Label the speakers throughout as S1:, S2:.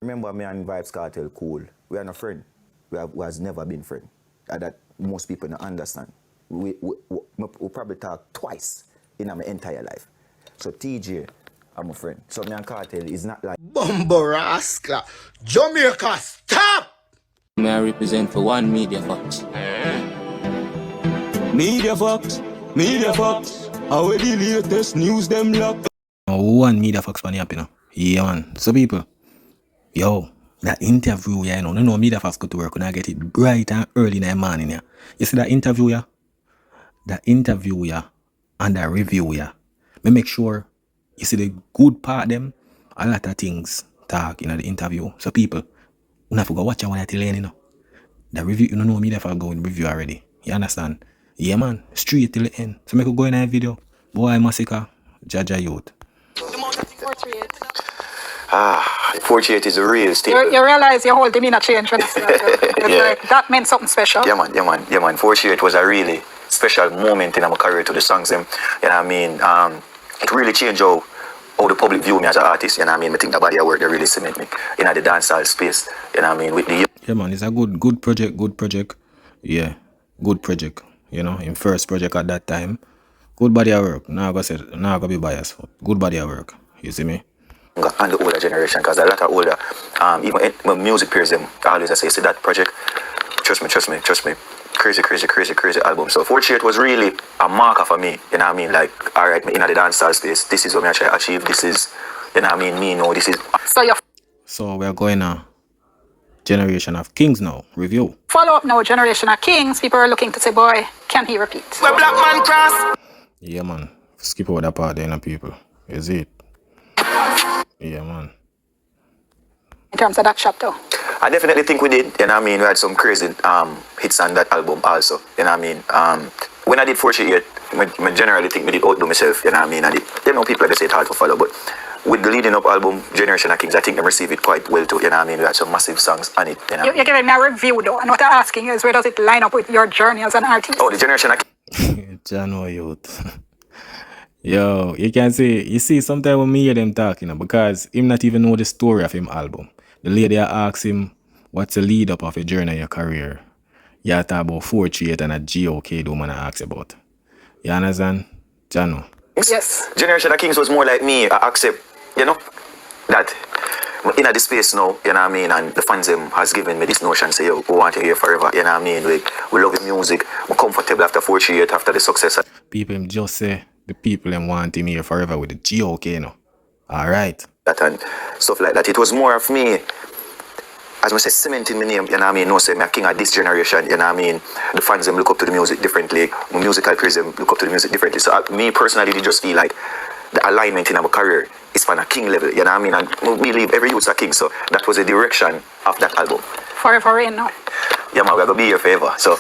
S1: Remember me and Vibes Cartel cool. We are not friend. We has never been friend. That most people don't understand. We probably talk twice in my entire life. So TJ, I'm a friend. So me and Cartel is not like
S2: Bumbo rascal. Jamaica, stop!
S3: May I represent for one Media Fox? Media Fox, Media Fox. How the latest news them lock?
S4: One Media Fox funny up, you know. Yeah, man. So people, yo, that interview, yeah, you know Media Fox go to work when I get it bright and early in the morning, yeah. You see that interview, yeah? That interview, yeah, and that review, yeah. Me make sure you see the good part them, a lot of things talk in the interview. So people, you have to go watch it when I tell you, you know. The review, you know Media Fox go in review already. You understand? Yeah, man. Straight till the end. So make go in that video. Boy, Masicka, Jaja Youth.
S1: 48 is a real state.
S5: You realize your whole demeanor changed when I said that.
S1: Yeah.
S5: Like, that meant something special.
S1: Yeah, man. 48 was a really special moment in my career to the songs. Them, you know what I mean? It really changed how the public view me as an artist. You know what I mean? I think the body of work, they really cement me in the dancehall space. You know what I mean? With the
S4: Yeah, man, it's a good project. Yeah, good project. You know, in first project at that time. Good body of work. Now I go be biased. Good body of work. You see me?
S1: and the older generation, because a lot of older, even when music peers them, always I say, see that project, trust me, crazy album. So 48 was really a marker for me, you know what I mean? Like, alright, in the dancehall space, this is what I try to achieve, this is, you know what I mean, me know, this is.
S4: So we're going to Generation of Kings now, review.
S5: Follow up now, Generation of Kings. People are looking to say, boy, can he repeat?
S2: Where black man cross?
S4: Yeah, man. Skip over that part there, now, people. Is it? Yeah, man.
S5: In terms of that chapter.
S1: I definitely think we did, you know what I mean? We had some crazy hits on that album also, you know what I mean? When I did 48, I generally think I did outdo myself, you know what I mean? They know people that say it's hard to follow, but with the leading up album, Generation of Kings, I think they received it quite well too, you know what I mean? We had some massive songs on it, you know.
S5: You're giving me a review though, and what I'm asking is, where does it line up with your journey as an artist?
S1: Oh, the Generation of Kings.
S4: Jano Youth. Yo, you see, sometimes when me hear them talking, because him not even know the story of him album. The lady asks him, what's the lead up of your journey in your career? You talk about 48 and a GOK the woman I ask about. You understand? Jano.
S5: Yes.
S1: Generation of Kings was more like me, I accept, you know, that in the space now, you know what I mean, and the fans them has given me this notion, say, yo, we want you here forever, you know what I mean, we love your music, we're comfortable after 48, after the success.
S4: People him just say, the people them want him here forever with the GOK, you know. Alright.
S1: That and stuff like that. It was more of me, as I say, cementing my name, you know what I mean, no say, I'm a king of this generation, you know what I mean. The fans them look up to the music differently, my musical peers them look up to the music differently. So me personally, it just feel like the alignment in our career is for a king level, you know what I mean, and we believe every youth's a king, so that was the direction of that album.
S5: Forever rain now.
S1: Yeah man, we're gonna be here forever, so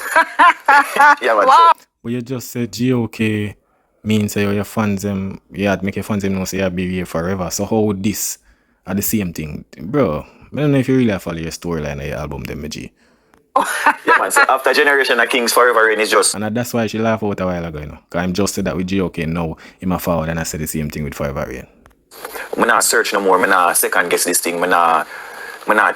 S1: yeah man.
S5: Wow.
S1: So,
S4: But you just said GOK means say your fans them, you had make your fans them know say you'll be here forever. So how would this are the same thing? Bro, I don't know if you really follow your storyline of your album them, G.
S1: yeah man, so after Generation of Kings, Forever Rain is just.
S4: And that's why she laughed out a while ago, you know. Because I'm just said that with GOK now, in my forward, and I said the same thing with Forever Rain.
S1: I'm not search no more, I'm not second guess this thing, I'm not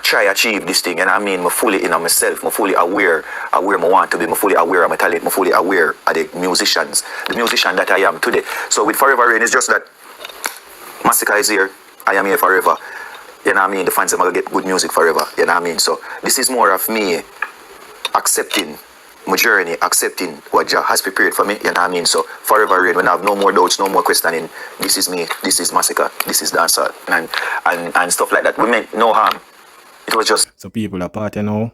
S1: try achieve this thing, and I mean, I'm fully in on myself, I'm fully aware of where I want to be, I'm fully aware of my talent, I'm fully aware of the musician that I am today. So with Forever Rain, it's just that Masicka is here, I am here forever. You know what I mean? The fans are going to get good music forever. You know what I mean? So this is more of me accepting my journey, accepting what Jah has prepared for me. You know what I mean? So Forever Rain, when I have no more doubts, no more questioning, this is me, this is Masicka, this is dancehall, and stuff like that. We meant no harm. It was just.
S4: So people are party now.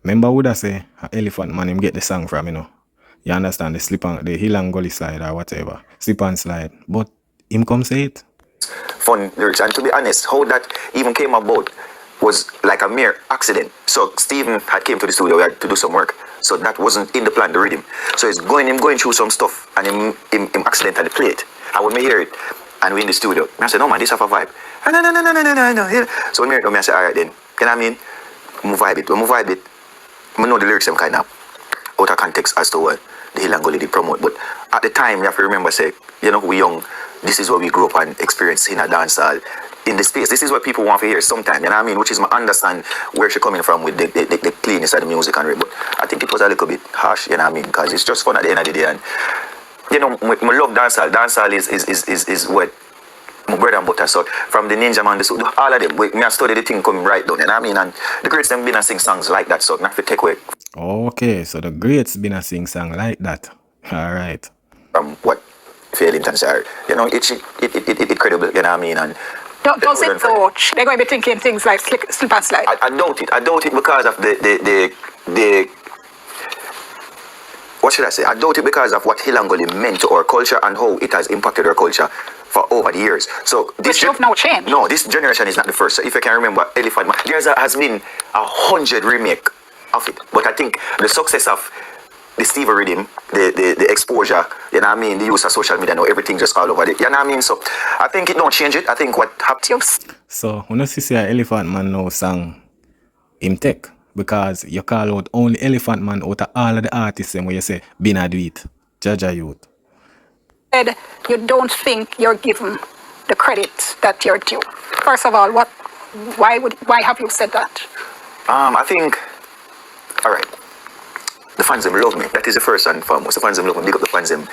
S4: Remember who that say Elephant Man him get the song from, you know? You understand the hill and gully slide or whatever. Slip and slide. But him come say it.
S1: Fun lyrics, and to be honest, how that even came about was like a mere accident. So Stephen had came to the studio, we had to do some work, so that wasn't in the plan, the rhythm. So him going through some stuff, and him accidentally play it. And when we hear it, and we in the studio, I said, no man, this have a vibe. No. So when we hear it, I said, alright then, you know what I mean? When we vibe it, I know the lyrics them kind of out of context as to what the Hill and Gully did promote. But at the time, you have to remember, say, you know, we young, this is what we grew up and experienced in a dancehall. in the space. This is what people want to hear sometimes, you know what I mean? Which is my understand where she coming from with the cleanness of the music and but I think it was a little bit harsh, you know what I mean? Because it's just fun at the end of the day and you know, my love dancehall. Dancehall is what my bread and butter. So from the Ninja Man, all of them, me I study the thing coming right down, you know what I mean? And the greats them been a sing songs like that, so not to take away
S4: Okay, so the greats been a sing song like that. Alright.
S1: from what feelings and are. You know, it's credible, you know what I mean? And
S5: Does it though? They're going to be thinking things like slip and slide.
S1: I doubt it. I doubt it because of the what should I say? I doubt it because of what Hilangoli meant to our culture and how it has impacted our culture for over the years. So this
S5: Which you've now changed.
S1: No, this generation is not the first. So if I can remember Elephant Man, there has been 100 remake of it. But I think the success of the Stevie rhythm, the exposure, you know what I mean, the use of social media now, everything just all over it. You know what I mean? So I think it don't change it. I think what happened.
S4: So when you see Elephant Man now sang him take because you call out only Elephant Man out of all of the artists and when you say Bina do it, Jaja Youth.
S5: Said you don't think you're given the credit that you're due. First of all, why have you said that?
S1: I think, all right, the fans them love me. That is the first and foremost. The fans them love me. Big up the fans them.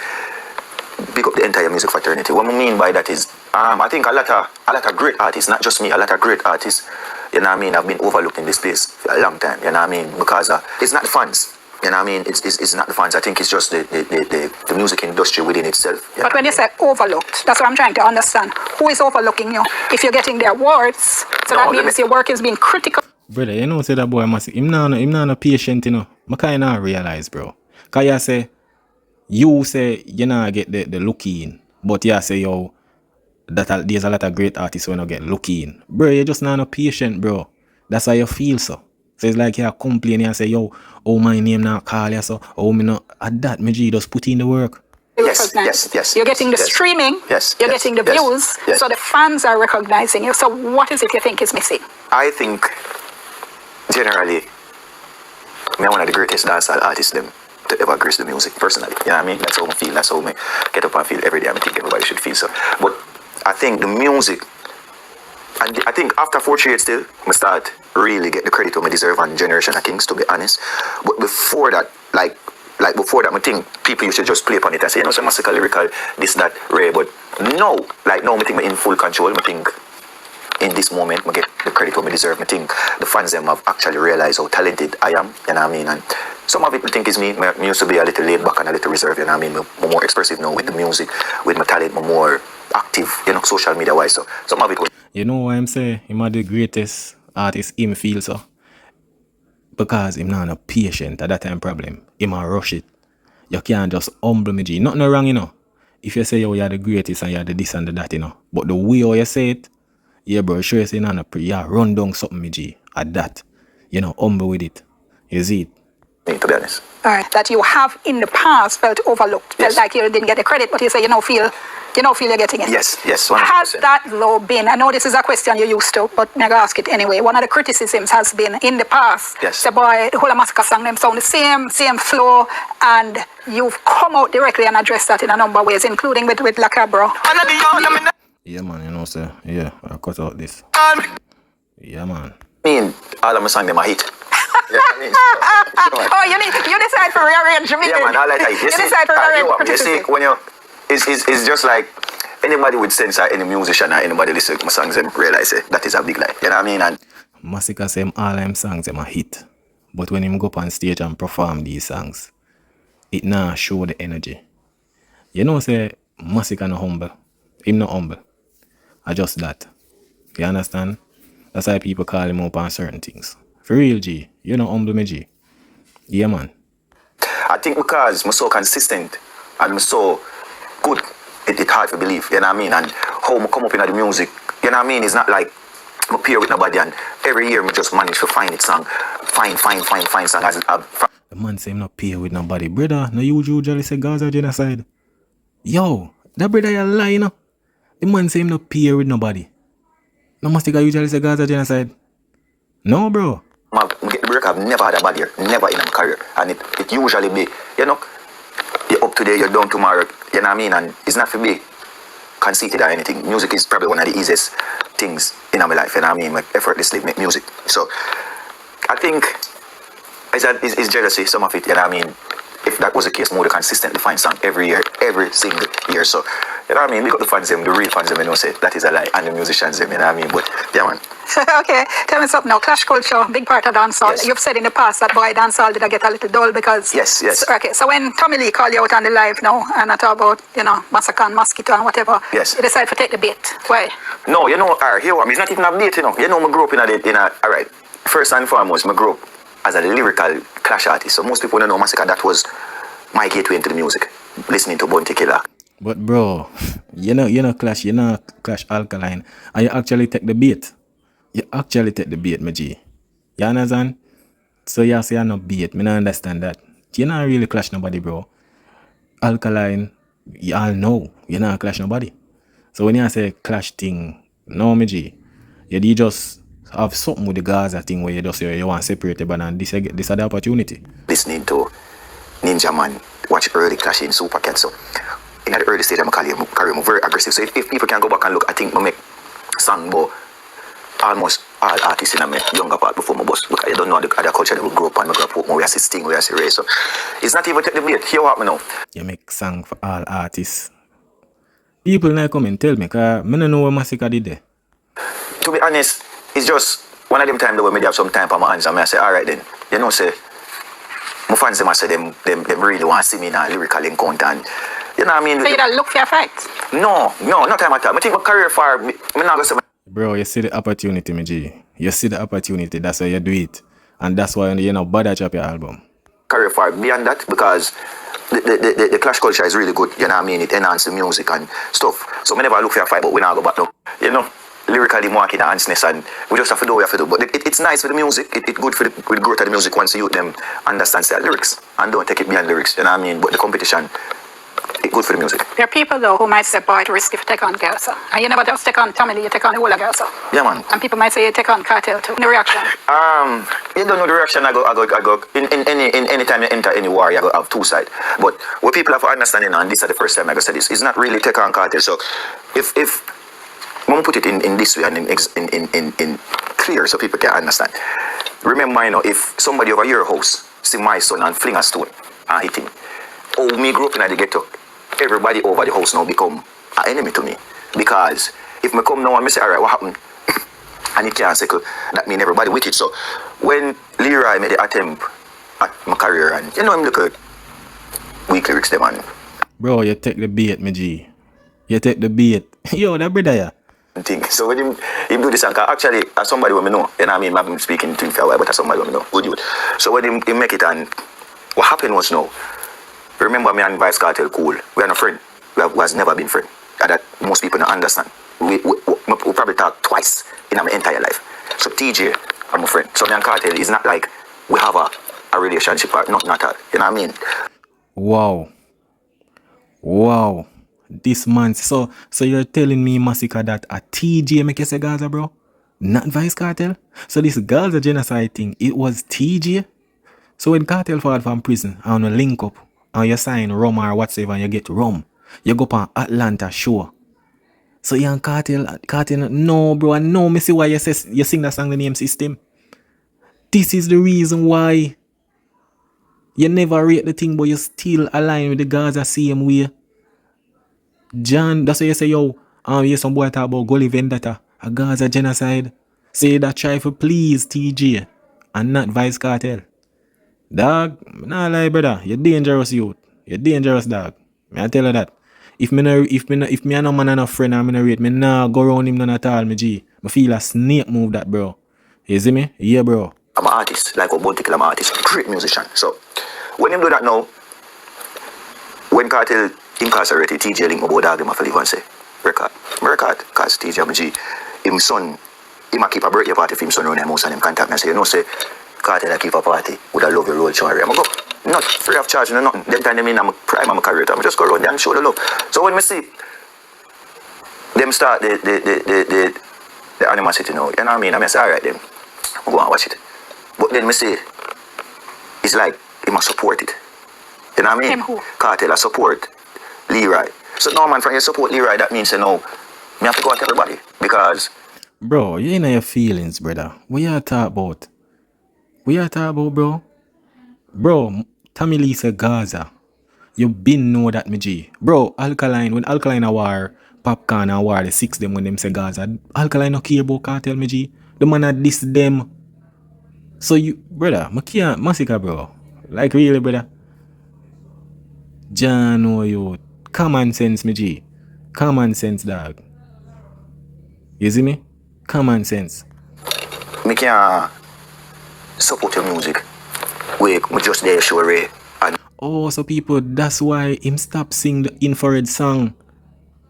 S1: Big up the entire music fraternity. What I mean by that is, I think a lot of great artists, not just me, a lot of great artists, you know what I mean, have been overlooked in this place for a long time, you know what I mean, because it's not the fans, you know what I mean, it's not the fans, I think it's just the music industry within itself.
S5: But when you say overlooked, that's what I'm trying to understand. Who is overlooking you? If you're getting the awards, so that means your work is being critical.
S4: Brother, you know say that boy must him not patient, you know. I kinda realize, bro. Cause you say you not get the looky in, but you say yo that there's a lot of great artists when you get looky in. Bro, you just not patient, bro. That's how you feel so. So it's like you complain and say, yo, oh my name not call you so, oh me not at that me G just put in the work.
S1: Yes.
S5: You're getting the streaming, you're getting the views, so the fans are recognizing you. So what is it you think is missing?
S1: I think generally I'm one of the greatest dancehall artists them to ever grace the music personally. You know what I mean? That's how I feel. That's how I get up and feel every day. I think everybody should feel so. But I think the music, and I think after 4 years still, I start really get the credit to my deserve and Generation of Kings, to be honest. But before that, like before that, I think people used to just play upon it and say, you know, some Masicka lyrical, this, that, Ray. But no, like now I think I'm in full control. I think in this moment, I get the credit to me deserve. I think the fans them have actually realized how talented I am, you know what I mean? And some of it I think is me. I used to be a little laid back and a little reserved, you know what I mean? I'm more expressive now with the music, with my talent, I'm more active, you know, social media wise. So some of it was.
S4: You know why I'm saying him are the greatest artist him feel so? Because him not a patient at that time problem. Him a rush it. You can't just humble me G. Nothing wrong, you know. If you say yo you're the greatest and you're the this and the that, you know. But the way how you say it, yeah bro, sure you say yeah, run down something me G at that. You know, humble with it. You see it?
S1: To be honest.
S5: All right, that you have in the past felt overlooked, felt like you didn't get the credit, but you say you don't feel you're getting it.
S1: Yes, 100%.
S5: Has that though been, I know this is a question you're used to, but I'm going to ask it anyway. One of the criticisms has been in the past, the boy, the whole Masicka song, them sound the same flow, and you've come out directly and addressed that in a number of ways, including with La Cabra.
S4: Yeah man, you know sir. Yeah, I cut out this. Yeah man.
S1: I mean, all of my songs them a hit. Yeah, I mean,
S5: oh, you decide for rearrange me.
S1: Yeah man, I like that.
S5: You decide for rearrange.
S1: You see, when you it's just like anybody with sense or any musician or anybody listen to my songs and realize that is a big lie. You know what I mean? And
S4: Masicka say all them songs them a hit. But when him go up on stage and perform these songs, it nah show the energy. You know say Masicka no humble. Him not humble. I just that. You understand? That's why people call him up on certain things. For real G, you know humble me G. Yeah man.
S1: I think because I'm so consistent and I'm so good, it's hard to believe, you know what I mean? And how I come up in the music, you know what I mean? It's not like I appear with nobody and every year I just manage to find it song. Fine song.
S4: The man say him not pay with nobody. Brother, no you usually say Gaza genocide. Yo, that brother you lie, you know? The man say him not pay with nobody. No Masicka usually say Gaza genocide. No bro.
S1: Get the break, I've never had a bad year, never in my career. And it usually be, you know, you're up today, you're down tomorrow, you know what I mean? And it's not for me conceited or anything. Music is probably one of the easiest things in my life, you know what I mean? I effortlessly make music. So I think it's jealousy, some of it, you know what I mean? If that was the case, more consistently find song every year, every single year. So, you know what I mean? We got the fans them, the real fans them, you know, say that is a lie, and the musicians them, you know what I mean? But yeah, man.
S5: Okay, tell me something now. Clash culture, big part of dancehall.
S1: Yes.
S5: You've said in the past that boy dancehall did I get a little dull because...
S1: Yes.
S5: Okay, so when Tommy Lee called you out on the live now, and I talk about, you know, Masicka and Mosquito and whatever,
S1: yes,
S5: you decide to take the bait. Why?
S1: No, you know, here what, it's not even a bait, you know. You know, I grew up all right, first and foremost, I grew up as a lyrical Clash artist. So most people don't know Masicka, that was my gateway into the music, listening to Bounty Killer.
S4: But bro, you know Clash Alkaline, and you actually take the bait. You actually take the bait, my G. You understand? So you say you're not bait. Me not understand that. You not really clash nobody, bro. Alkaline, you all know you not clash nobody. So when you say clash thing, no, my G, you just have something with the Gaza thing where you just say you want to separate it, but and this is the opportunity.
S1: Listening to Ninja Man, watch early Clash in Super Cat. So in the early stage of my career, I'm very aggressive. So if people can go back and look, I think I make song about almost all artists in my younger part before my boss, because I don't know the other culture that will grow up and grow up more. We are sing, we are race. So it's not even take the bait. Hear what me know.
S4: You make song for all artists. People now come and tell me, because I don't know what Masicka did there.
S1: To be honest, it's just one of them times when I have some time for my hands and I say, all right then, you know, say, my fans them I say them really want to see me in a lyrical encounter, and you know what I mean?
S5: So you don't look for your fights?
S1: No time at all. I think my career far, me not go say.
S4: Bro, you see the opportunity, my G. You see the opportunity, that's why you do it. And that's why you know bother drop your album.
S1: Career far beyond that, because the Clash culture is really good, you know what I mean? It enhances the music and stuff. So we never look for a fight, but we not go back now. You know, lyrically marking the answerness, and we just have to do what we have to do. But it's nice for the music, it's good for the growth of the music once you them understand their lyrics and don't take it beyond lyrics, you know what I mean? But the competition, it's good for the music.
S5: There are people though who might say, boy, it's risky to take on girls. And you never just take on Tommy Lee, you take on the whole of girls.
S1: Yeah, man.
S5: And people might say you take on Kortel too. No reaction?
S1: You don't know the reaction I go in any time you enter any war, you go have two sides. But what people have to understand, and this is the first time I go say this, it's not really take on Kortel. So if I'm put it in this way and in clear so people can understand. Remember, you know, if somebody over your house see my son and fling a stone and hit him, oh, me grew up in the ghetto, everybody over the house now become an enemy to me. Because if me come now and me say, all right, what happened? And it can't settle, that mean everybody with it. So when Leroy made the attempt at my career, and you know him look at weak lyrics them, and
S4: bro, you take the bait, my G. You take the bait. Yo, that brother, yeah.
S1: thing. So when him do this, and actually as somebody when me know, you know what I mean, I've been speaking to him for a while, but as somebody when me know, good youth. So when him make it, and what happened was now, remember me and Vice Kortel cool. We are no friend. We has never been friend. That most people don't understand. We probably talk twice in my entire life. So TJ, I'm a friend. So me and Kortel is not like we have a relationship or nothing at all. You know what I mean?
S4: Wow. This man. So you're telling me, Masicka, that a TJ make you say Gaza, bro? Not Vice Kortel? So this Gaza genocide thing, it was TJ? So when Kortel fall from prison and you link up and you sign rum or whatsoever and you get rum, you go up on Atlanta show. So you and Kortel, no bro, I know me see why you sing that song the name System. This is the reason why you never rate the thing, but you still align with the Gaza same way. John, that's why you say, yo, hear some boy talk about Gully Vendetta, a Gaza genocide. Say that try for please TJ and not Vice Kortel. Dog, nah lie, brother. You're dangerous, youth. You're dangerous, dog. I tell you that. If me a no man and a friend and me no rate, me nah go around him none at all, me G. Me feel a snake move that, bro. You see me? Yeah, bro.
S1: I'm an artist, like what Bounty Killer, I'm an artist, great musician. So when him do that now, when Kortel incarcerated, TJ link my boy dog, him a live and say, record, cause TJ my G, him son, him a keep a birthday party for him son around him house and him contact me and say, you know, say, Kortel a keep a party, would I love your road show? I'm go, not free of charge, no nothing. Them time them in I'm prime of my career, I just go around there and show the love. So when me see them start the animosity now, you know what I mean? I say, alright then, I'm go and watch it. But then me say, it's like he must support it. You know what I mean? Kortel support Leroy. So no man, from you support Leroy, that means you know, me have to go and tell everybody. Because
S4: Bro, you ain't know your feelings, brother. What you talk about? What you talk about, bro? Bro, Tommy Lee said Gaza. You been know that, me G. Bro, Alkaline, when Alkaline a war, Popcorn a war, the six them when them say Gaza. Alkaline no care about Cartel, me G. The man a diss them. So you, brother, I can't, Masicka, bro. Like really, brother. John, oh, you. Common sense, me G. Common sense, dog. You see me? Common sense.
S1: Me can't support your music. We just there show Ray. And
S4: Oh, so people, that's why him stop sing the infrared song.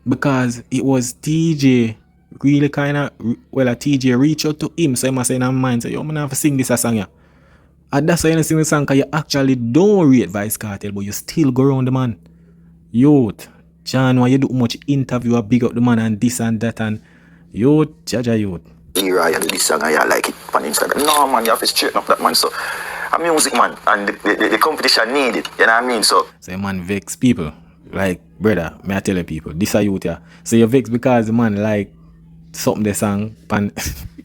S4: Because it was TJ really kind of, well, a TJ reach out to him. So he must say in his mind, say, yo, man, I have to sing this a song, yeah. And that's why you sing the song, because you actually don't rate Vice Cartel, but you still go around the man. Youth, John, why you do much interview, I big up the man and this and that, and youth, Jaja youth.
S1: Era, you do this song and you like it on Instagram. No, man, you have to straighten up that man. So, I'm music, man, and the competition need it. You know what I mean? So,
S4: Man vex people. Like, brother, may I tell you people, this are youth, yeah. So you vex because the man like something the song, pan,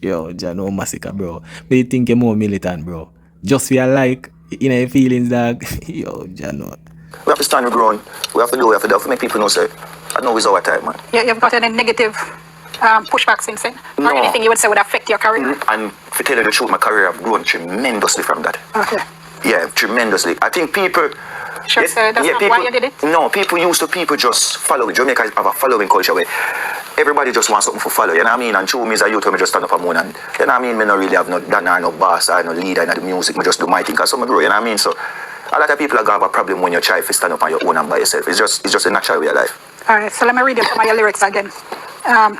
S4: yo, Jano Masicka, bro. But you think you're more militant, bro. Just feel like, you know, your feelings, dog. Yo, Jano.
S1: we have to stand our ground. We have to do, we have to do, to make people know, say, I know it's our time, man.
S5: Yeah, you've got any negative pushback since then?
S1: No.
S5: Or anything you would say would affect your career?
S1: And to tell you the truth, my career have grown tremendously from that.
S5: Okay.
S1: Yeah, tremendously. I think people...
S5: Sure, sir, that's not why you did it?
S1: No, people just follow it. Jamaica have a following culture where everybody just wants something to follow, you know what I mean? And true, me as a youth, I just stand up a moon and, you know what I mean? Me not really have no dancer, no boss, or no leader in the music. Me just do my thing because some grow, you know what I mean? So, a lot of people have a problem when you try to stand up on your own and by yourself. It's just a natural way of life.
S5: All right, so let me read some of your lyrics again.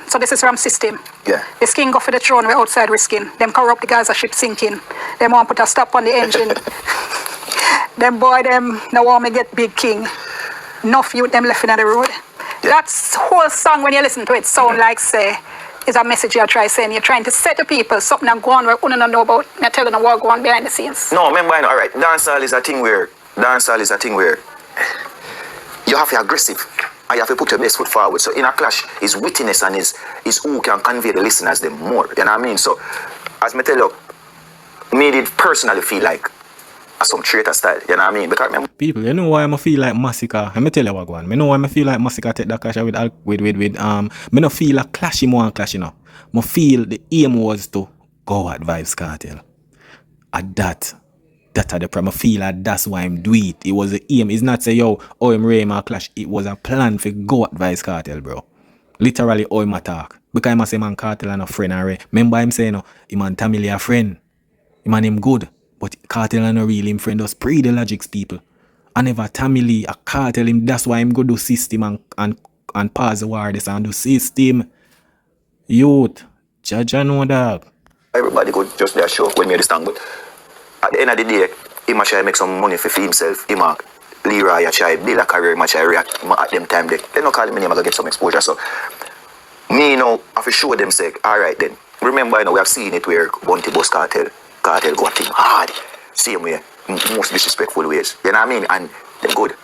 S5: So this is from System.
S1: Yeah.
S5: The skin go for the throne, we're outside risking. Them corrupt the Gaza ship sinking. Them want put a stop on the engine. Them boy, them now want me get big king. Enough youth them left in the road.
S1: Yeah.
S5: That's whole song when you listen to it sound like say is a message you're trying saying. You're trying to say to people something that go on where you don't know about. You're telling them what go on behind the scenes.
S1: No, remember, all right, dancehall is a thing where you have to be aggressive and you have to put your best foot forward. So in a clash, his wittiness and his who can convey the listeners them more. You know what I mean? So as me tell you, me did personally feel like some traitor style. You know what I mean? Because remember,
S4: People, you know why I feel like Masicka? Let me tell you what going on. I know why I feel like Masicka take that clash with me no feel like clash him one clash, you know. I feel the aim was to go at Vibes Cartel. At that are the problem. I feel like that's why I'm do it. It was the aim. It's not say, yo, oh, I'm Ray my clash. It was a plan for go at Vice Cartel, bro. Literally, oh, I'm attack. Because I'm a say man Cartel and a friend and Ray. Remember him saying, no, him and Tamili a friend. Him and him good. But Cartel and a real him friend does pre the logics people. I never Tamili a Cartel him. That's why I'm go do system and pause the war this and do system. Youth. Jaja know that.
S1: everybody could just there show when me understand. But at the end of the day, he might try to make some money for himself. He might Leroy try build a career, he might try react at them time. They don't call him name, I get some exposure. So me, you know, I have to show them say, alright then. Remember, you know, we have seen it where Bounty Bus Cartel go at him hard. Same way, most disrespectful ways. You know what I mean? And they're good.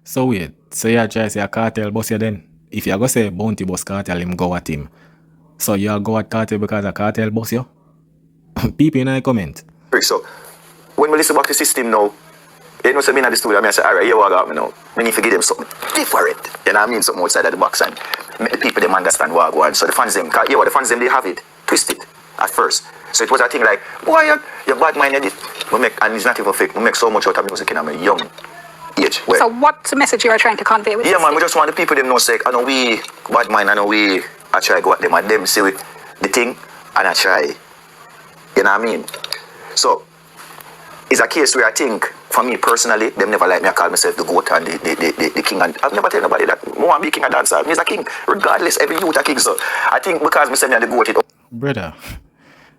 S4: So weird. So you try to say a Cartel boss you then. If you go say Bounty Bus Cartel, him go at him. So you go at Cartel because a Cartel boss you? People in the comment.
S1: So when we listen back to the system now, you know, so me in the studio, I say, alright, you what got me now. I need to give them something different. You know what I mean? Something outside of the box and make the people them understand what I want. So the fans them, the fans them, they have it twisted at first. So it was a thing like, boy, you're bad minded. And it's not even fake. We make so much out of music in a young age. Well,
S5: so what's the message you are trying to convey with
S1: yeah,
S5: this?
S1: man, we just want the people them know say, I know we bad mind, I know we I try go at them and them say with the thing and I try. You know what I mean? So it's a case where I think, for me personally, them never like me. I call myself the goat and the king. And I've never tell nobody that I want to be king of dancer. I'm a king, regardless. Every youth a king. So I think because I say me the goat, it.
S4: Brother,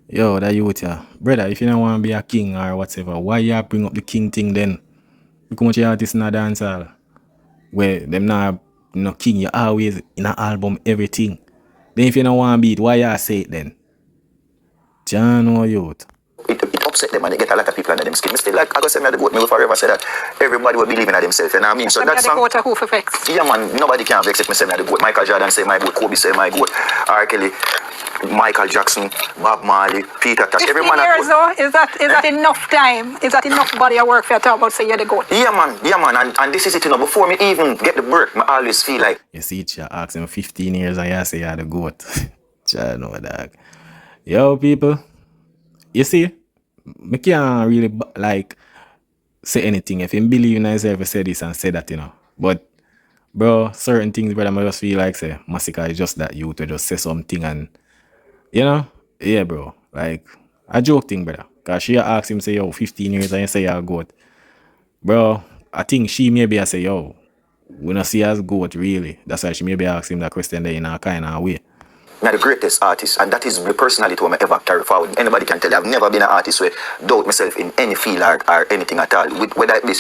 S4: yo, that youth, yeah. Brother, if you don't want to be a king or whatever, why you bring up the king thing then? Because much artists in a dancehall where them not no king, you always in an album, everything. Then if you don't want to be it, why you say it then? John or youth?
S1: It upset them and they get a lot of people under them skin. Still like I go say me the goat, me will forever say that everybody will believe in themselves, you know what I mean? So that's
S5: the goat who for vex.
S1: yeah man, nobody can vex if me say me the goat. Michael Jordan say my goat, Kobe say my goat, R. Kelly, Michael Jackson, Bob Marley, Peter Tosh, every man
S5: years though, is that enough time? Is that enough body of work for you to talk about say you're the goat?
S1: Yeah man, and this is it, you know, before me even get the break, I always feel like
S4: You see, you ask him 15 years and you say you're the goat. Cha know dog. Yo, people. You see, me can't really like say anything. If you believe in yourself, say this and say that, you know. But bro, certain things, brother, I just feel like say Masicka is just that you to just say something and you know, yeah, bro. Like a joke thing, brother. Cause she asked him say, yo, 15 years and you say you're a goat. Bro, I think she maybe I say, yo, we don't see as goat really. That's why she maybe asked him that question there in a kind of way.
S1: I'm the greatest artist, and that is the personality I ever carry forward. Anybody can tell you, I've never been an artist who doubt myself in any field or anything at all. Whether it be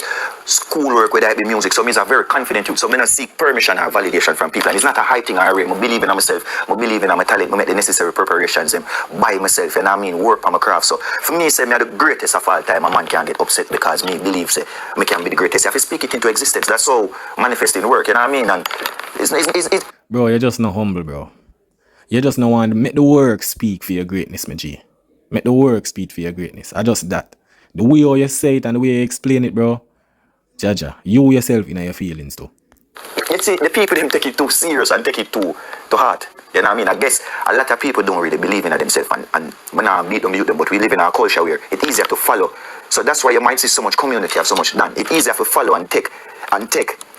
S1: schoolwork, whether it be music. So I'm a very confident youth. So I don't seek permission or validation from people. And it's not a high thing or a rate. I believe in myself. I believe in my talent. I make the necessary preparations by myself. And I mean, work on my craft. So for me, say, I'm the greatest of all time. A man can't get upset because me believes I can be the greatest. I have to speak it into existence. That's how manifesting work. You know what I mean? And it's
S4: Bro, you're just not humble, bro. You just don't want to make the work speak for your greatness, my G. Make the work speak for your greatness. I just that. The way how you say it and the way you explain it, bro. Jaja, you yourself in your feelings too.
S1: You see, the people them take it too serious and take it too heart. You know what I mean? I guess a lot of people don't really believe in themselves and when I beat them, but we live in our culture where it's easier to follow. So that's why you might see so much community have so much done. It's easier to follow and take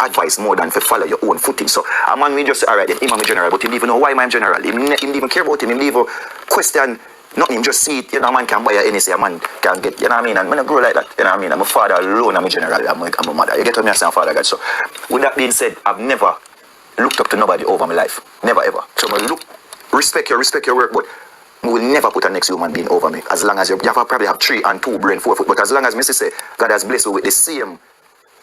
S1: advice more than to follow your own footing. So a man we just alright, him I'm a general, but he even know why I'm general. He didn't even care about him, he even question nothing, him just see it, you know, a man can buy any say a man can get, you know what I mean? And when I grow like that, you know what I mean? I'm a father alone, I'm a general, I'm a mother. You get what me saying, Father God. So with that being said, I've never looked up to nobody over my life. Never ever. So I respect your work, but we will never put a next human being over me. As long as you probably have 3 and 2 brain, 4 foot, but as long as me say God has blessed you with the same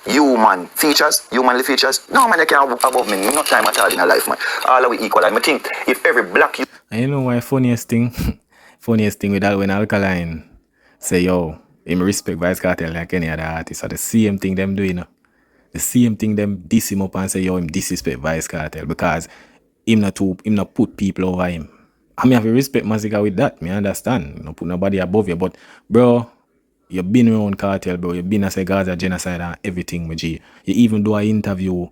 S1: humanly features, no man you can't above me, no time at all in a life, man. All of we equal. And I think if every black youth
S4: And you know why funniest thing with that when Alkaline say, yo, him respect Vice Kortel like any other artist. So the same thing them do, you know. The same thing them diss him up and say, yo, him disrespect Vice Kortel because him not put people over him. I mean, I have to respect Masicka with that. Me understand. You know, put nobody above you. But, bro, you've been around Kortel, bro. You've been a say Gaza genocide and everything, my G. You even do an interview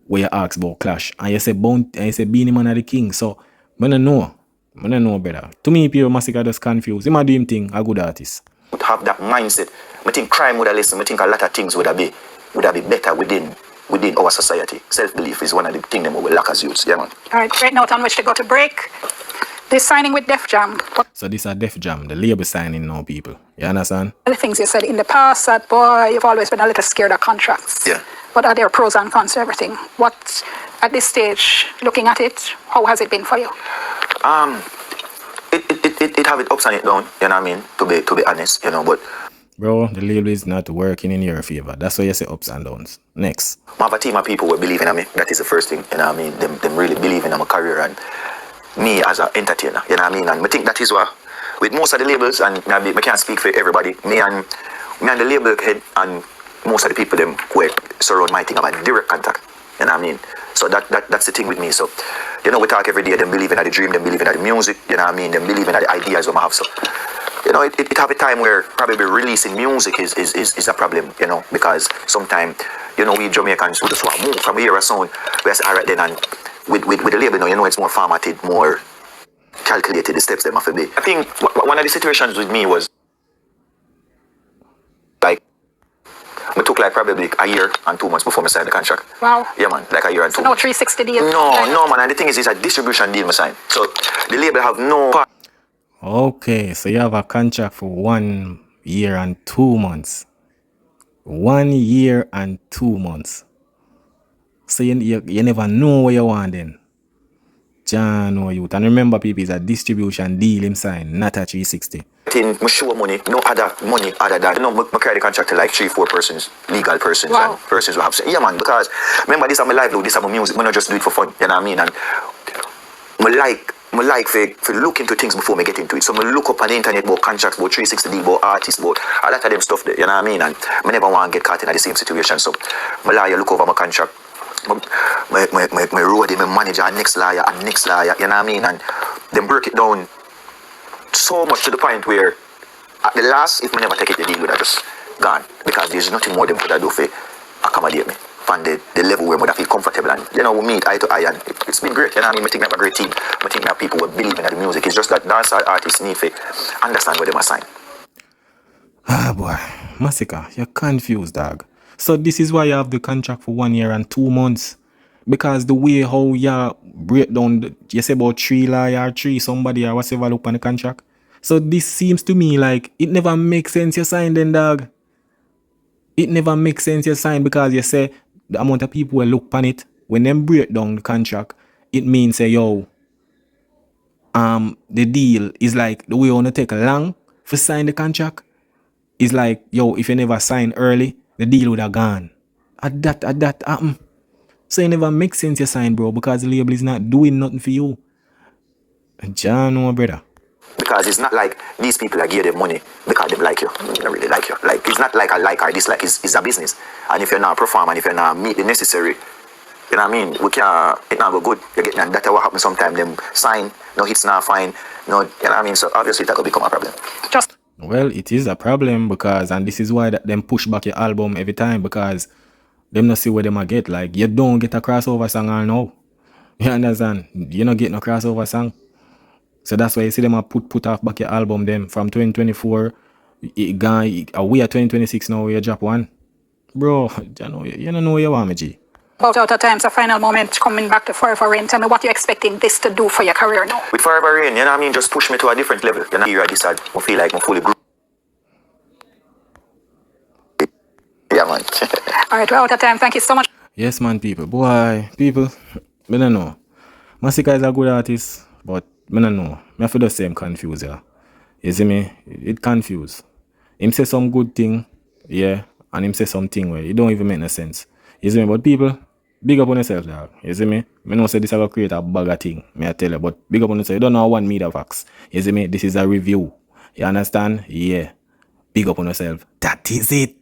S4: where you ask about Clash. And you say, Beanie Man are the king. So, I don't know, brother. To me, people, Masicka just confused. He might do him thing, a good artist.
S1: would have that mindset, I think crime would have less. I think a lot of things would have be better within our society. Self-belief is one of the things that we lack as youths. Yeah, man.
S5: All right, great note on which to go to break. This signing with Def Jam.
S4: So this is Def Jam, the label signing now, people. You understand?
S5: The things you said in the past that, boy, you've always been a little scared of contracts.
S1: Yeah.
S5: What are their pros and cons to everything? What, at this stage, looking at it, how has it been for you?
S1: It have it ups and it down, you know what I mean? To be honest, you know, but
S4: Bro, the label is not working in your favor. That's why you say ups and downs. Next.
S1: I have a team of people who believe in me. That is the first thing, you know what I mean? Them really believe in my career and me as an entertainer, you know what I mean? And I think that is what, with most of the labels, and I can't speak for everybody, me and the label head and most of the people them who surround my thing about direct contact, you know what I mean? So that's the thing with me. So, you know, we talk every day, them believe in the dream, them believe in the music, you know what I mean? Them believe in the ideas we have. So, you know, it have a time where probably releasing music is a problem, you know, because sometimes, you know, we Jamaicans who just want to move from here or sound, we say, all right then, and with the label, you know, it's more formatted, more calculated, the steps them have to be. I think one of the situations with me was, like, it took like probably a year and 2 months before I signed the contract.
S5: Wow.
S1: Yeah, man, like a year and 2
S5: No
S1: months.
S5: 360 days.
S1: No, man, and the thing is, it's a distribution deal I signed. So the label have no part.
S4: Okay, so you have a contract for 1 year and 2 months. 1 year and 2 months. So you never know what you want then. John or youth. And remember, people, it's a distribution deal him sign, not a 360.
S1: In my show money, no other money other than, you know, I carry the contract to like 3-4 persons, legal persons,
S5: Wow.
S1: and persons who have say, yeah, man, because remember, this is my livelihood, this is my music, I not just do it for fun, you know what I mean? And I I like for look into things before me get into it. So I look up on the internet about contracts, about 360D, about artists, about a lot of them stuff there, you know what I mean? And I never want to get caught in the same situation. So my lawyer look over my contract. My roadie, my manager, and next lawyer, you know what I mean? And them break it down so much to the point where at the last, if I never take it, the deal would have just gone. Because there's nothing more them could have do for accommodate me on the level where I feel comfortable. And, you know, we meet eye to eye, and it's been great. You know what I mean? I think I have a great team. I think I have people who believe in the music. It's just that dancehall artists need to understand where they must sign.
S4: Ah, boy. Masicka, you're confused, dog. So this is why you have the contract for 1 year and 2 months. Because the way how you break down, you say about 3 lawyer, 3 somebody or whatever look on the contract. So this seems to me like it never makes sense you sign then, dog. It never makes sense you sign because you say the amount of people will look on it. When them break down the contract, it means say, yo, the deal is like the way you want to take long for sign the contract. Is like, yo, if you never sign early, the deal would have gone. At that happen. So it never makes sense you sign, bro, because the label is not doing nothing for you. John, no, brother.
S1: Because it's not like these people that give them money because they like you. They don't really like you. Like, it's not like a like or dislike. It's a business. And if you're not perform and if you're not meet the necessary, you know what I mean? We can't, it not go good. You're getting that. That's what happens sometimes. Them sign, no hits not fine. No, you know what I mean? So obviously that will become a problem.
S4: Well, it is a problem because, and this is why that them push back your album every time because them not see where them a get. Like, you don't get a crossover song or no. You understand? You not get no crossover song. So that's why you see them a put off back your album them from 2024. It gone, we are 2026 now, we drop one. Bro, you don't know where you want me, G.
S5: About out of time's a final moment coming back to Forever Rain. Tell me what you're expecting this to do for your career now.
S1: With Forever Rain, you know what I mean? Just push me to a different level. You know, here I decide, I feel like I'm fully grooved. Yeah, man.
S5: Alright, we're out of time. Thank you so much.
S4: Yes, man, people. Boy, people, I don't know. Masicka is a good artist, but I don't know. I feel the same confused, yeah. You see me? It confused. Him say some good thing, yeah, and him say something where it don't even make no sense. You see me? But people, big up on yourself, dog. You see me? I know say this I will create a bag of thing, me I tell you, but big up on yourself. You don't know one media facts. You see me? This is a review. You understand? Yeah. Big up on yourself. That is it.